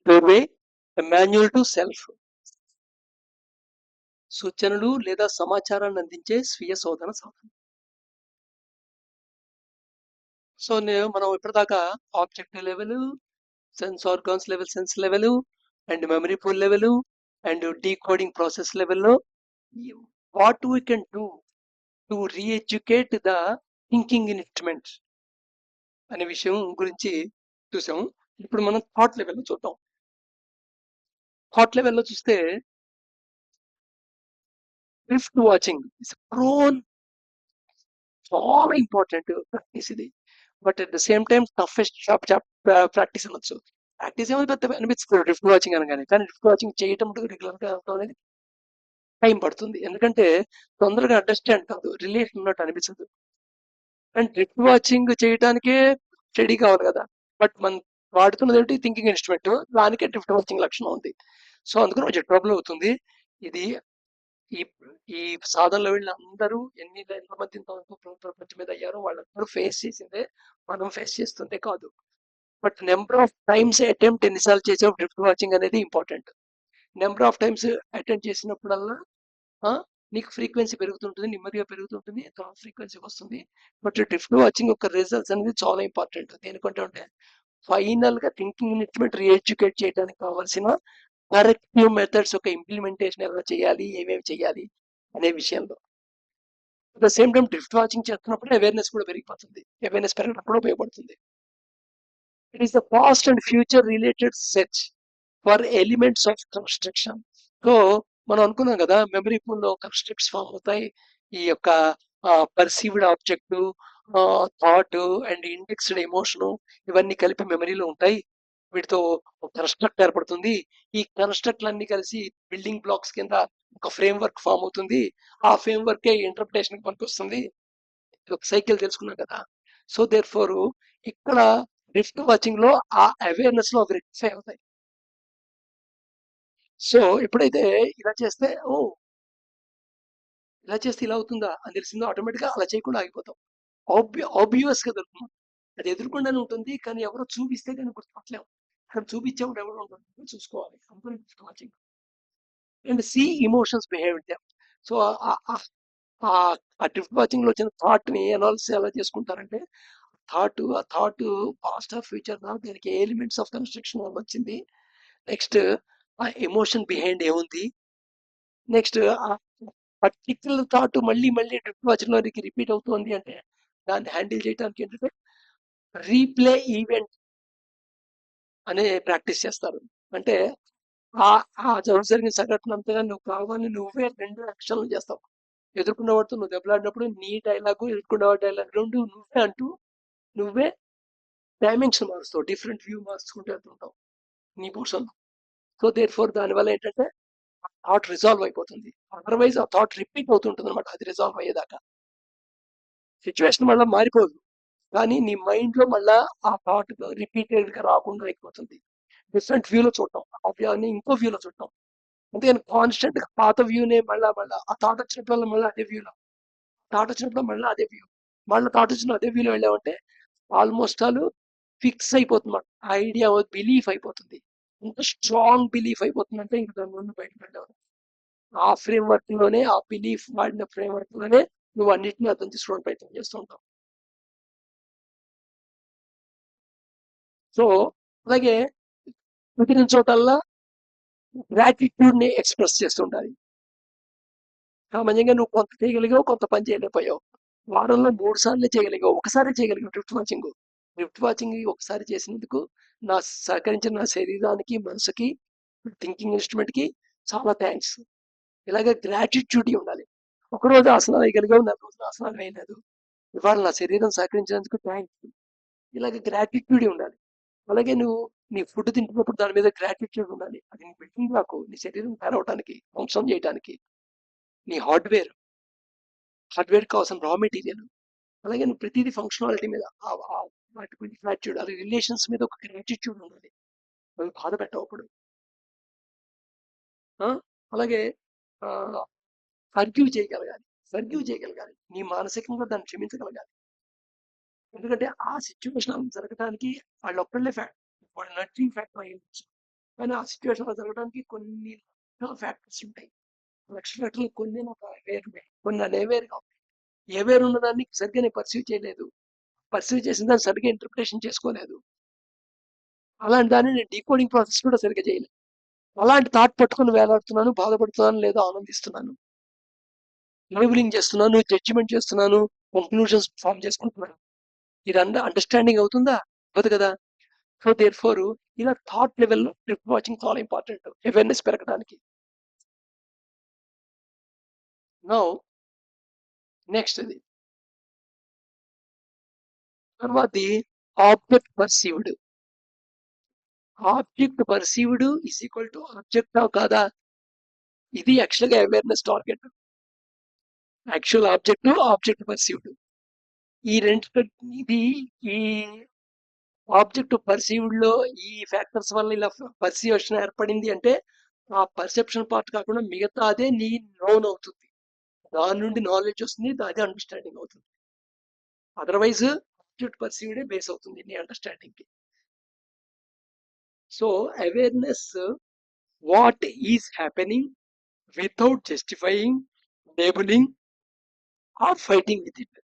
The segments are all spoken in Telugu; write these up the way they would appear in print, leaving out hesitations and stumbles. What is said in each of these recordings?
డోర్వే మాన్యువల్ టు సెల్ఫ్, సూచనలు లేదా సమాచారాన్ని అందించే స్వీయ శోధన సాధనం. సో మనం ఇప్పటిదాకా objective level, sense organs level, sense level and memory pool level and decoding process లెవెల్లో what we can do to reeducate the thinking instruments అనే విషయం గురించి చూసాం. ఇప్పుడు మనం థాట్ లెవెల్లో చూద్దాం. థాట్ లెవెల్లో చూస్తే డ్రిఫ్ట్ వాచింగ్ ఇస్ ప్రోన్, చాలా ఇంపార్టెంట్ ప్రాక్టీస్ ఇది. But at the same time toughest practice అనొచ్చు. ప్రాక్టీస్ ఏమో పెద్ద అనిపిస్తుంది డ్రిఫ్ట్ వాచింగ్ అనగానే, కానీ డ్రిఫ్ట్ వాచింగ్ చేయటం రెగ్యులర్ గా అవడం అనేది టైం పడుతుంది. ఎందుకంటే తొందరగా అండర్స్టాండ్ కాదు, రిలేషన్ ఉన్నట్టు అనిపించదు. అండ్ డ్రిఫ్ట్ వాచింగ్ చేయడానికే స్టడీ కావాలి కదా, బట్ మనం వాడుతున్నది ఏంటి, థింకింగ్ ఇన్స్ట్రుమెంట్, దానికే డ్రిఫ్ట్ వాచింగ్ లక్షణం ఉంది. సో అందుకని కొంచెం ట్రబుల్ అవుతుంది ఇది. ఈ ఈ సాధనలో వెళ్ళిన అందరూ ఎంతమంది ప్రపంచం మీద అయ్యారో వాళ్ళందరూ ఫేస్ చేసిందే, మనం ఫేస్ చేస్తుందే కాదు. But number of times attempt ఎన్నిసార్లు చేసావు డ్రిఫ్ట్ వాచింగ్ అనేది important. Number of times attempt చేసినప్పుడల్లా నీకు ఫ్రీక్వెన్సీ పెరుగుతుంటుంది, నెమ్మదిగా పెరుగుతుంటుంది, ఫ్రీక్వెన్సీ వస్తుంది. బట్ డ్రిఫ్ట్ వాచింగ్ యొక్క రిజల్ట్స్ అనేది చాలా ఇంపార్టెంట్. దేనికంటే అంటే ఫైనల్ గా థింకింగ్ ఇన్స్ట్రుమెంట్ రీఎడ్యుకేట్ చేయడానికి కావాల్సిన కరెక్టివ్ మెథడ్స్ యొక్క ఇంప్లిమెంటేషన్ ఎలా చేయాలి, ఏమేమి చేయాలి అనే విషయంలో. At the same time drift watching చేస్తున్నప్పుడు అవేర్నెస్ కూడా పెరిగిపోతుంది, అవేర్నెస్ పెరగడం కూడా ఉపయోగపడుతుంది. It is the past and future related search for elements of construction. So మనం అనుకున్నాం కదా, మెమరీ పూల్ లో కన్స్ట్రక్ట్స్ ఫామ్ అవుతాయి. ఈ యొక్క perceived object, thought and indexed emotion, ఇవన్నీ కలిపి మెమరీలో ఉంటాయి. వీటితో కన్స్ట్రక్ట్ ఏర్పడుతుంది. ఈ కన్స్ట్రక్ట్లన్నీ కలిసి బిల్డింగ్ బ్లాక్స్ కింద ఒక ఫ్రేమ్ వర్క్ ఫామ్ అవుతుంది. ఆ ఫ్రేమ్ వర్కే ఇంటర్ప్రిటేషన్ పనికి వస్తుంది. ఒక సైకిల్ తెలుసుకున్నాం కదా. సో దేర్ ఫోర్ ఇక్కడ డ్రిఫ్ట్ వాచింగ్ లో ఆ అవేర్నెస్ లో అవి రెక్టిఫై అవుతాయి. సో ఎప్పుడైతే ఇలా చేస్తే ఇలా చేస్తే ఇలా అవుతుందా అని తెలిసిందో ఆటోమేటిక్ గా అలా చేయకుండా ఆగిపోతాం. ఆబ్వియస్ గా దొరుకుతుంది, అది ఎదురుకుండానే ఉంటుంది, కానీ ఎవరో చూపిస్తే కానీ గుర్తుపట్టలేము. అక్కడ చూపించేవాడు ఎవరో ఉంటుంది, చూసుకోవాలి. Watching and see emotions behave them. So ఆ డ్రిఫ్ట్ వాచింగ్ లో వచ్చిన థాట్ ని అనాలిసిస్ ఎలా చేసుకుంటారంటే, ఆ థాట్ పాస్ట్ ఆఫ్ ఫ్యూచర్ దానికి ఏ ఎలిమెంట్స్ ఆఫ్ కన్స్ట్రక్షన్ వచ్చింది, నెక్స్ట్ ఆ ఎమోషన్ బిహైండ్ ఏముంది, నెక్స్ట్ పర్టిక్యులర్ థాట్ మళ్ళీ మళ్ళీ డ్రిఫ్ట్ వాచింగ్ లోనికి రిపీట్ అవుతుంది అంటే దాన్ని హ్యాండిల్ చేయడానికి ఏంటంటే రీప్లే ఈవెంట్ అనే ప్రాక్టీస్ చేస్తారు. అంటే ఆ జరిగిన సంఘటన అంతగా నువ్వు కావాలని నువ్వే 2 యాక్షన్లు చేస్తావు. ఎదుర్కొన్న వాడితో నువ్వు దెబ్బలాడినప్పుడు నీ డైలాగు, ఎదుర్కొన్న వాడి డైలాగ్ 2 నువ్వే అంటూ నువ్వే డైమెన్షన్ మారుస్తావు, డిఫరెంట్ వ్యూ మార్చుకుంటూ వెళ్తుంటావు నీ పోర్షన్. సో దేర్ ఫోర్ దానివల్ల ఏంటంటే థాట్ రిజాల్వ్ అయిపోతుంది. అదర్వైజ్ ఆ థాట్ రిపీట్ అవుతుంటుంది అనమాట, అది రిజాల్వ్ అయ్యేదాకా. సిచ్యువేషన్ మళ్ళీ మారిపోదు, కానీ నీ మైండ్ లో మళ్ళా ఆ థాట్ రిపీటెడ్ గా రాకుండా అయిపోతుంది. డిఫరెంట్ వ్యూలో చూడటం, ఆ వ్యూని ఇంకో వ్యూలో చూడటం. అందుకని కాన్స్టెంట్ గా పాత వ్యూనే మళ్ళా ఆ థాట్ వచ్చినప్పుడు మళ్ళీ అదే వ్యూలో, థాట్ వచ్చినప్పుడు మళ్ళీ అదే వ్యూ, మళ్ళీ థాట్ వచ్చిన అదే వ్యూలో వెళ్ళామంటే ఆల్మోస్ట్ ఆల్ ఫిక్స్ అయిపోతుంది. ఐడియా బిలీఫ్ అయిపోతుంది. ఇంత స్ట్రాంగ్ బిలీఫ్ అయిపోతుంది అంటే ఇంకా దాని ముందు బయటకు వెళ్ళావు. ఆ ఫ్రేమ్ వర్క్ లోనే, ఆ బిలీఫ్ వాడిన ఫ్రేమ్ వర్క్ లోనే నువ్వు అన్నిటిని అర్థం చేసుకోవడం ప్రయత్నం చేస్తూ ఉంటావు. సో అలాగే కుదిరిన చోటల్లా గ్రాటిట్యూడ్ ని ఎక్స్ప్రెస్ చేస్తుండాలి. సామాన్యంగా నువ్వు కొంత చేయగలిగావు, కొంత పని చేయలేకపోయావు. వారంలో 3 సార్లు చేయగలిగావు, ఒకసారి చేయగలిగావు డ్రిఫ్ట్ వాచింగ్. డ్రిఫ్ట్ వాచింగ్ ఒకసారి చేసినందుకు నా సహకరించిన నా శరీరానికి, మనసుకి, థింకింగ్ ఇన్స్ట్రుమెంట్ కి చాలా థ్యాంక్స్. ఇలాగే గ్రాటిట్యూడ్ ఉండాలి. ఒకరోజు ఆసనాలు వేయగలిగావు, 4 రోజులు ఆసనాలు వేయలేదు, ఇవాళ నా శరీరం సహకరించినందుకు థ్యాంక్స్. ఇలాగే గ్రాటిట్యూడ్ ఉండాలి. అలాగే నువ్వు నీ ఫుడ్ తింటున్నప్పుడు దాని మీద గ్రాటిట్యూడ్ ఉండాలి. అది నీ బిల్డింగ్ బ్లాక్, నీ శరీరం తయారవడానికి, ఫంక్షన్ చేయడానికి, నీ హార్డ్వేర్ కావాల్సిన రా మెటీరియల్. అలాగే నువ్వు ప్రతిదీ ఫంక్షనాలిటీ మీద వాటి గురించి గ్రాటిట్యూడ్, అలాగే రిలేషన్స్ మీద ఒక గ్రాటిట్యూడ్ ఉండాలి. అవి బాధ పెట్టవు. అలాగే ఫర్గివ్ చేయగలగాలి, నీ మానసికంగా దాన్ని క్షమించగలగాలి. ఎందుకంటే ఆ సిచ్యువేషన్ జరగడానికి వాళ్ళు ఒక్కళ్ళే ఫ్యాక్ట్, వాళ్ళు నర్చింగ్ ఫ్యాక్టర్ అయ్యి కానీ ఆ సిచ్యువేషన్లో జరగడానికి కొన్ని రకాల ఫ్యాక్టర్స్ ఉంటాయి. లక్ష ఫ్యాక్టర్లు కొన్ని నాకు వేరు కొన్ని అనేవేరుగా ఉంటాయి. ఏ వేరు ఉన్నదాన్ని సరిగ్గా నేను పర్సీవ్ చేయలేదు, పర్సీవ్ చేసిన దాన్ని సరిగ్గా ఇంటర్ప్రిటేషన్ చేసుకోలేదు. అలాంటి దాన్ని నేను డీకోడింగ్ ప్రాసెస్ కూడా సరిగ్గా చేయలేదు. అలాంటి థాట్ పట్టుకుని వేలాడుతున్నాను, బాధపడుతున్నాను లేదా ఆనందిస్తున్నాను, లేబులింగ్ చేస్తున్నాను, జడ్జిమెంట్ చేస్తున్నాను, కంక్లూజన్స్ ఫామ్ చేసుకుంటున్నాను. ఇదంతా అండర్స్టాండింగ్ అవుతుందా? అవ్వదు కదా. సో దేర్ ఫోర్ ఇలా థాట్ లెవెల్లో ట్రిప్ వాచింగ్ చాలా ఇంపార్టెంట్ అవేర్నెస్ పెరగడానికి. నౌ నెక్స్ట్ ఇది తర్వాతది object perceived. Object perceived is equal to object కాదా? ఇది యాక్చువల్గా awareness target. Actual object, object perceived, ఈ రెండు ఇది ఈ ఆబ్జెక్ట్ పర్సీవ్డ్ లో ఈ ఫ్యాక్టర్స్ వల్ల ఇలా పర్సీవ్షన్ ఏర్పడింది అంటే ఆ పర్సెప్షన్ పార్ట్ కాకుండా మిగతా అదే నీ నోన్ అవుతుంది, దాని నుండి నాలెడ్జ్ వస్తుంది, అదే అండర్స్టాండింగ్ అవుతుంది. అదర్వైజ్ ఆబ్జెక్ట్ పర్సీవ్డే బేస్ అవుతుంది నీ అండర్స్టాండింగ్ కి. So awareness what is happening without justifying, labeling or fighting with it,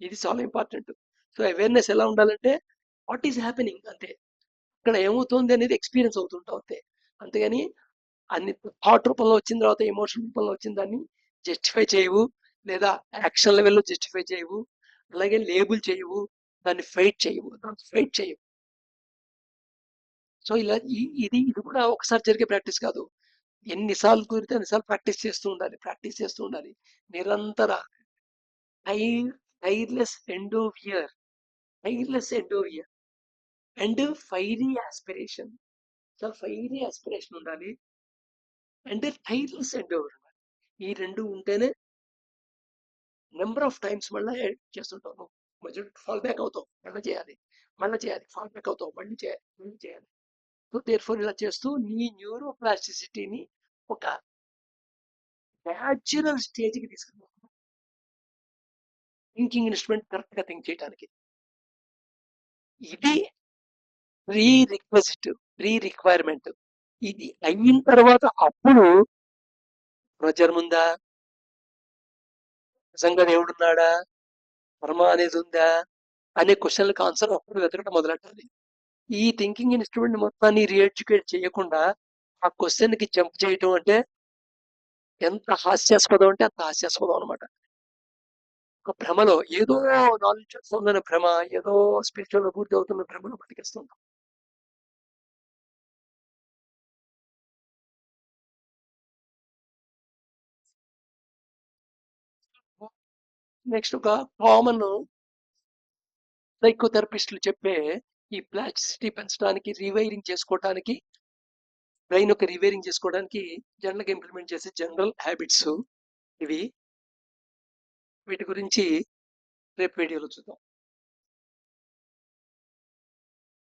ఇది చాలా ఇంపార్టెంట్. సో అవేర్నెస్ ఎలా ఉండాలంటే వాట్ ఈజ్ హ్యాపెనింగ్ అంతే, ఇక్కడ ఏమవుతుంది అనేది ఎక్స్పీరియన్స్ అవుతుంటాం అంతే. అంతేగాని అన్ని థాట్ రూపంలో వచ్చిన తర్వాత ఎమోషన్ రూపంలో వచ్చిన దాన్ని జస్టిఫై చేయవు, లేదా యాక్షన్ లెవెల్లో జస్టిఫై చేయవు, అలాగే లేబుల్ చేయవు, దాన్ని ఫైట్ చేయవు. సో ఇలా ఇది కూడా ఒకసారి జరిగే ప్రాక్టీస్ కాదు, ఎన్నిసార్లు కుదిరితే అన్నిసార్లు ప్రాక్టీస్ చేస్తూ ఉండాలి నిరంతర tireless endeavour, tireless endeavour and fiery aspiration. చాలా ఫైరీ ఆస్పిరేషన్ ఉండాలి అండ్ టైర్లెస్ ఎండోవర్ ఉండాలి. ఈ రెండు ఉంటేనే నెంబర్ ఆఫ్ టైమ్స్ మళ్ళీ చేస్తుంటావు, నువ్వు మధ్య ఫాల్ బ్యాక్ అవుతావు, మళ్ళీ చేయాలి, ఫాల్ బ్యాక్ అవుతావు, మళ్ళీ చేయాలి. సో దేర్ ఫోర్ ఇలా చేస్తూ నీ న్యూరో ప్లాస్టిసిటీని ఒక న్యాచురల్ స్టేజ్కి తీసుకున్నావు, థింకింగ్ ఇన్స్ట్రుమెంట్ కరెక్ట్ గా థింక్ చేయడానికి. ఇది ప్రీ రిక్వైర్మెంట్. ఇది అయిన తర్వాత అప్పుడు ప్రెజర్ ఉందా, నిజంగా దేవుడున్నాడా, కర్మ అనేది ఉందా అనే క్వశ్చన్లకు ఆన్సర్ అప్పుడు వెతకడం మొదలెట్టాలి. ఈ థింకింగ్ ఇన్స్ట్రుమెంట్ మొత్తాన్ని రీఎడ్యుకేట్ చేయకుండా ఆ క్వశ్చన్ కి జంప్ చేయటం అంటే ఎంత హాస్యాస్పదం అంటే అంత హాస్యాస్పదం అనమాట. ఒక భ్రమలో ఏదో నాలెడ్జ్ వస్తుందనే భ్రమ, ఏదో స్పిరిచువల్ పూర్తి అవుతున్న భ్రమలో బతికేస్తుంటాం. నెక్స్ట్ ఒక కామన్ సైకోథెరపిస్టులు చెప్పే ఈ ప్లాస్టిసిటీ పెంచడానికి, బ్రెయిన్ ఒక రివైరింగ్ చేసుకోవడానికి జనరల్గా ఇంప్లిమెంట్ చేసే జనరల్ హ్యాబిట్స్ ఇవి. వీటి గురించి రేపు వీడియోలో చూద్దాం.